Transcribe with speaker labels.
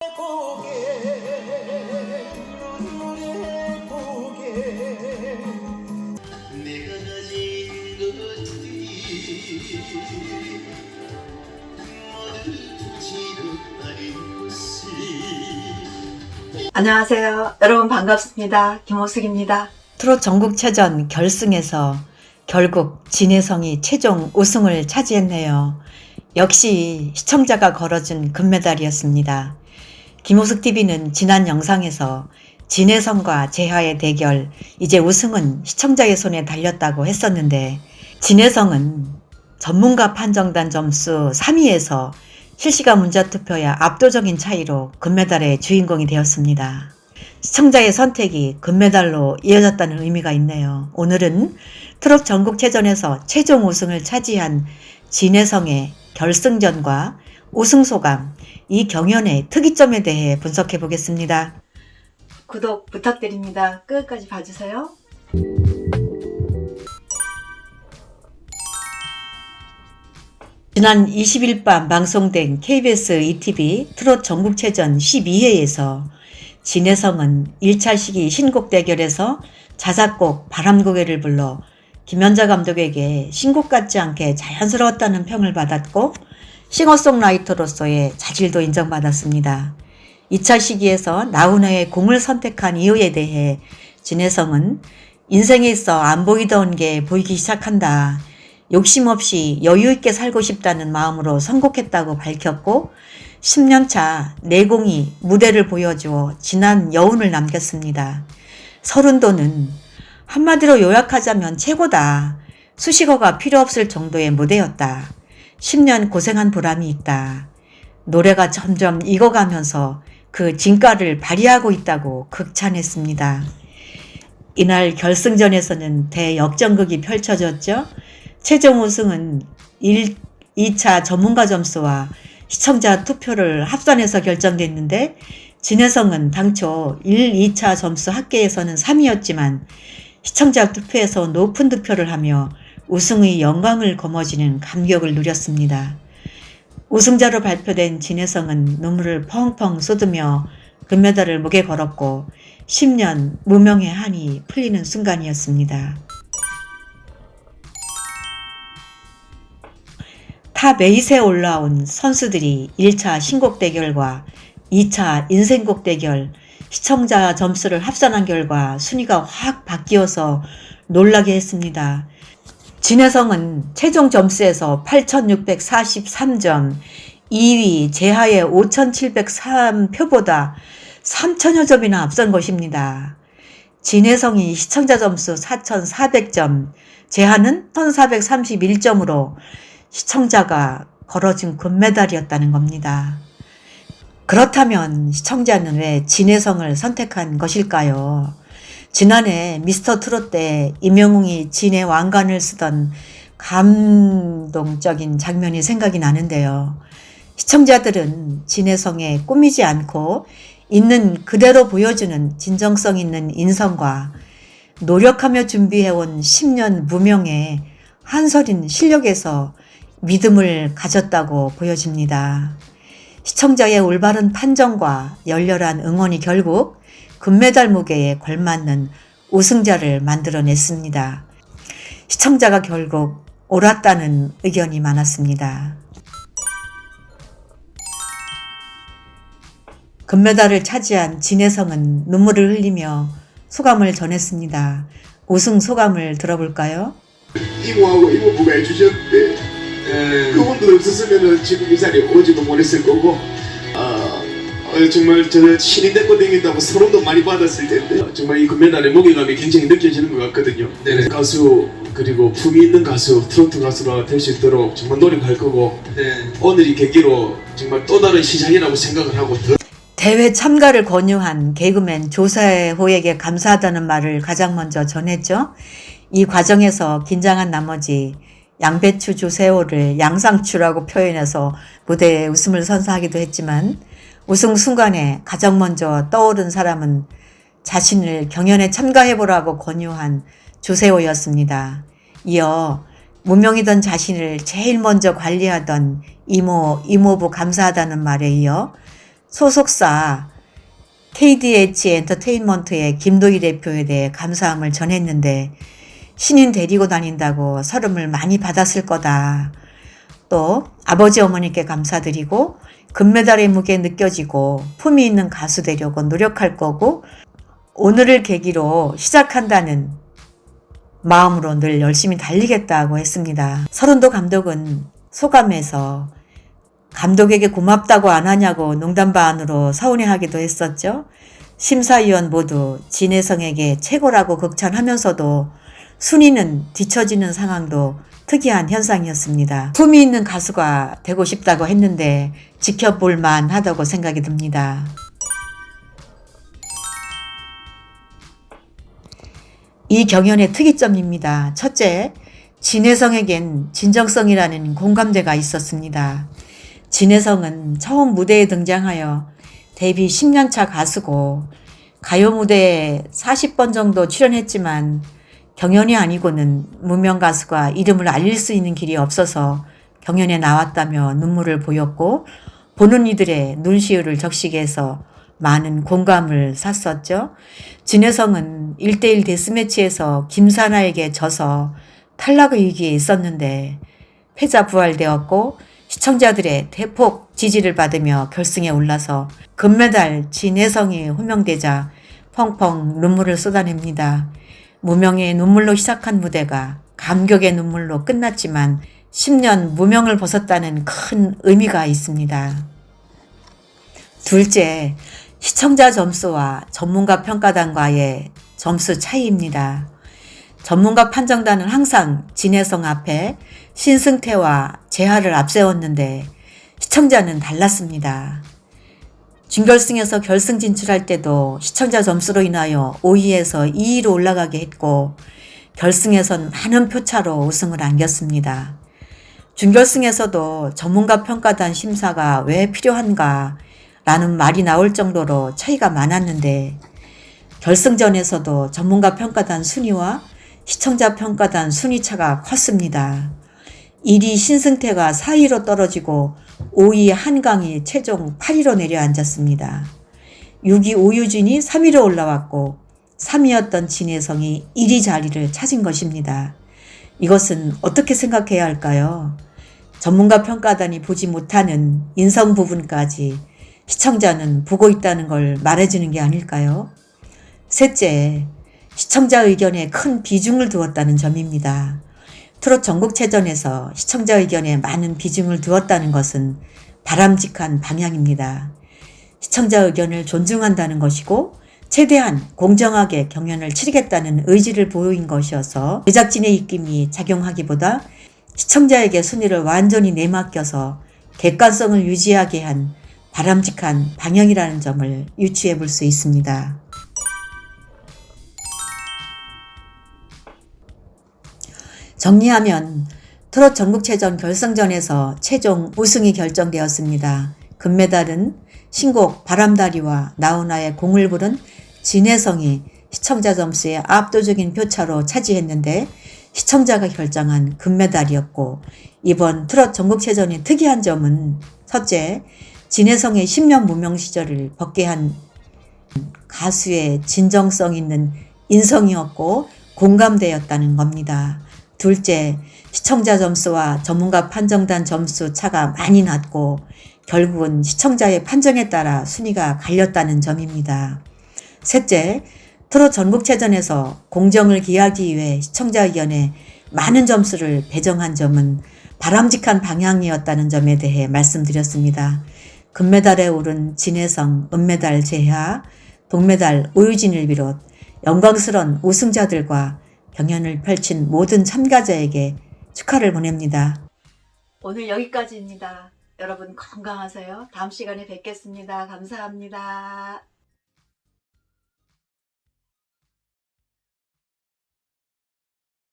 Speaker 1: 고개 눈물의 고개 내가 가진 것들이 모두 지도 아닌 것을.
Speaker 2: 안녕하세요. 여러분 반갑습니다. 김호숙입니다. 트롯 전국체전 결승에서 결국 진혜성이 최종 우승을 차지했네요. 역시 시청자가 걸어준 금메달이었습니다. 김호숙TV는 지난 영상에서 진혜성과 재하의 대결, 이제 우승은 시청자의 손에 달렸다고 했었는데, 진혜성은 전문가 판정단 점수 3위에서 실시간 문자투표야 압도적인 차이로 금메달의 주인공이 되었습니다. 시청자의 선택이 금메달로 이어졌다는 의미가 있네요. 오늘은 트롯 전국체전에서 최종 우승을 차지한 진혜성의 결승전과 우승 소감, 이 경연의 특이점에 대해 분석해 보겠습니다. 구독 부탁드립니다. 끝까지 봐주세요. 지난 20일 밤 방송된 KBS ETV 트롯 전국체전 12회에서 진혜성은 1차 시기 신곡 대결에서 자작곡 바람고개를 불러 김연자 감독에게 신곡 같지 않게 자연스러웠다는 평을 받았고, 싱어송라이터로서의 자질도 인정받았습니다. 2차 시기에서 나훈아의 공을 선택한 이유에 대해 진혜성은 인생에 있어 안 보이던 게 보이기 시작한다. 욕심 없이 여유 있게 살고 싶다는 마음으로 선곡했다고 밝혔고, 10년차 내공이 무대를 보여주어 진한 여운을 남겼습니다. 서른도는 한마디로 요약하자면 최고다. 수식어가 필요 없을 정도의 무대였다. 10년 고생한 보람이 있다. 노래가 점점 익어가면서 그 진가를 발휘하고 있다고 극찬했습니다. 이날 결승전에서는 대역전극이 펼쳐졌죠. 최종 우승은 2차 전문가 점수와 시청자 투표를 합산해서 결정됐는데, 진혜성은 당초 1, 2차 점수 합계에서는 3위였지만 시청자 투표에서 높은 득표를 하며 우승의 영광을 거머쥐는 감격을 누렸습니다. 우승자로 발표된 진혜성은 눈물을 펑펑 쏟으며 금메달을 목에 걸었고 10년 무명의 한이 풀리는 순간이었습니다. 탑 8에 올라온 선수들이 1차 신곡 대결과 2차 인생곡 대결, 시청자 점수를 합산한 결과 순위가 확 바뀌어서 놀라게 했습니다. 진혜성은 최종 점수에서 8,643점, 2위 재하의 5,703표보다 3천여 점이나 앞선 것입니다. 진혜성이 시청자 점수 4,400점, 재하는 1,431점으로 시청자가 걸어준 금메달이었다는 겁니다. 그렇다면 시청자는 왜 진혜성을 선택한 것일까요? 지난해 미스터 트롯 때 임영웅이 진의 왕관을 쓰던 감동적인 장면이 생각이 나는데요. 시청자들은 진혜성에 꾸미지 않고 있는 그대로 보여주는 진정성 있는 인성과 노력하며 준비해온 10년 무명의 한설인 실력에서 믿음을 가졌다고 보여집니다. 시청자의 올바른 판정과 열렬한 응원이 결국 금메달 무게에 걸맞는 우승자를 만들어냈습니다. 시청자가 결국 옳았다는 의견이 많았습니다. 금메달을 차지한 진혜성은 눈물을 흘리며 소감을 전했습니다. 우승 소감을 들어볼까요?
Speaker 3: 이모하고 이모부가 해주셨는데 그분들 없었으면 지금 이 자리에 오지도 못했을 거고, 정말 저는 신인 데리고 다닌다고 소름도 많이 받았을 텐데, 정말 이 금메달의 무게감이 굉장히 느껴지는 것 같거든요. 네네. 가수, 그리고 품위 있는 가수, 트로트 가수가 될 수 있도록 정말 노력할 거고, 네. 오늘이 계기로 정말 또 다른 시작이라고 생각을 하고,
Speaker 2: 대회 참가를 권유한 개그맨 조세호에게 감사하다는 말을 가장 먼저 전했죠. 이 과정에서 긴장한 나머지 양배추 조세호를 양상추라고 표현해서 무대에 웃음을 선사하기도 했지만, 우승 순간에 가장 먼저 떠오른 사람은 자신을 경연에 참가해보라고 권유한 조세호였습니다. 이어 무명이던 자신을 제일 먼저 관리하던 이모, 이모부 감사하다는 말에 이어 소속사 KDH 엔터테인먼트의 김도희 대표에 대해 감사함을 전했는데 신인 데리고 다닌다고 서름을 많이 받았을 거다. 또 아버지 어머니께 감사드리고 금메달의 무게 느껴지고 품위 있는 가수 되려고 노력할 거고 오늘을 계기로 시작한다는 마음으로 늘 열심히 달리겠다고 했습니다. 서른도 감독은 소감에서 감독에게 고맙다고 안 하냐고 농담 반으로 서운해하기도 했었죠. 심사위원 모두 진혜성에게 최고라고 극찬하면서도 순위는 뒤처지는 상황도 특이한 현상이었습니다. 품위 있는 가수가 되고 싶다고 했는데 지켜볼 만하다고 생각이 듭니다. 이 경연의 특이점입니다. 첫째, 진혜성에겐 진정성이라는 공감대가 있었습니다. 진혜성은 처음 무대에 등장하여 데뷔 10년차 가수고 가요 무대에 40번 정도 출연했지만 경연이 아니고는 무명 가수가 이름을 알릴 수 있는 길이 없어서 경연에 나왔다며 눈물을 보였고 보는 이들의 눈시울을 적시게 해서 많은 공감을 샀었죠. 진혜성은 1대1 데스매치에서 김사나에게 져서 탈락의 위기에 있었는데 패자 부활되었고 시청자들의 대폭 지지를 받으며 결승에 올라서 금메달 진혜성이 호명되자 펑펑 눈물을 쏟아냅니다. 무명의 눈물로 시작한 무대가 감격의 눈물로 끝났지만 10년 무명을 벗었다는 큰 의미가 있습니다. 둘째, 시청자 점수와 전문가 평가단과의 점수 차이입니다. 전문가 판정단은 항상 진혜성 앞에 신승태와 재하를 앞세웠는데 시청자는 달랐습니다. 준결승에서 결승 진출할 때도 시청자 점수로 인하여 5위에서 2위로 올라가게 했고 결승에선 많은 표차로 우승을 안겼습니다. 준결승에서도 전문가 평가단 심사가 왜 필요한가 라는 말이 나올 정도로 차이가 많았는데 결승전에서도 전문가 평가단 순위와 시청자 평가단 순위 차가 컸습니다. 1위 신승태가 4위로 떨어지고 5위 한강이 최종 8위로 내려앉았습니다. 6위 오유진이 3위로 올라왔고 3위였던 진혜성이 1위 자리를 차진 것입니다. 이것은 어떻게 생각해야 할까요? 전문가 평가단이 보지 못하는 인성 부분까지 시청자는 보고 있다는 걸 말해주는 게 아닐까요? 셋째, 시청자 의견에 큰 비중을 두었다는 점입니다. 트롯 전국체전에서 시청자 의견에 많은 비중을 두었다는 것은 바람직한 방향입니다. 시청자 의견을 존중한다는 것이고 최대한 공정하게 경연을 치르겠다는 의지를 보인 것이어서 제작진의 입김이 작용하기보다 시청자에게 순위를 완전히 내맡겨서 객관성을 유지하게 한 바람직한 방향이라는 점을 유추해 볼 수 있습니다. 정리하면 트롯 전국체전 결승전에서 최종 우승이 결정되었습니다. 금메달은 신곡 바람다리와 나훈아의 공을 부른 진혜성이 시청자 점수의 압도적인 표차로 차지했는데 시청자가 결정한 금메달이었고 이번 트롯 전국체전의 특이한 점은 첫째, 진혜성의 10년 무명 시절을 벗게 한 가수의 진정성 있는 인성이었고 공감대였다는 겁니다. 둘째, 시청자 점수와 전문가 판정단 점수 차가 많이 났고 결국은 시청자의 판정에 따라 순위가 갈렸다는 점입니다. 셋째, 트롯 전국체전에서 공정을 기하기 위해 시청자 의견에 많은 점수를 배정한 점은 바람직한 방향이었다는 점에 대해 말씀드렸습니다. 금메달에 오른 진혜성, 은메달 재하, 동메달 오유진을 비롯 영광스러운 우승자들과 경연을 펼친 모든 참가자에게 축하를 보냅니다. 오늘 여기까지입니다. 여러분 건강하세요. 다음 시간에 뵙겠습니다. 감사합니다.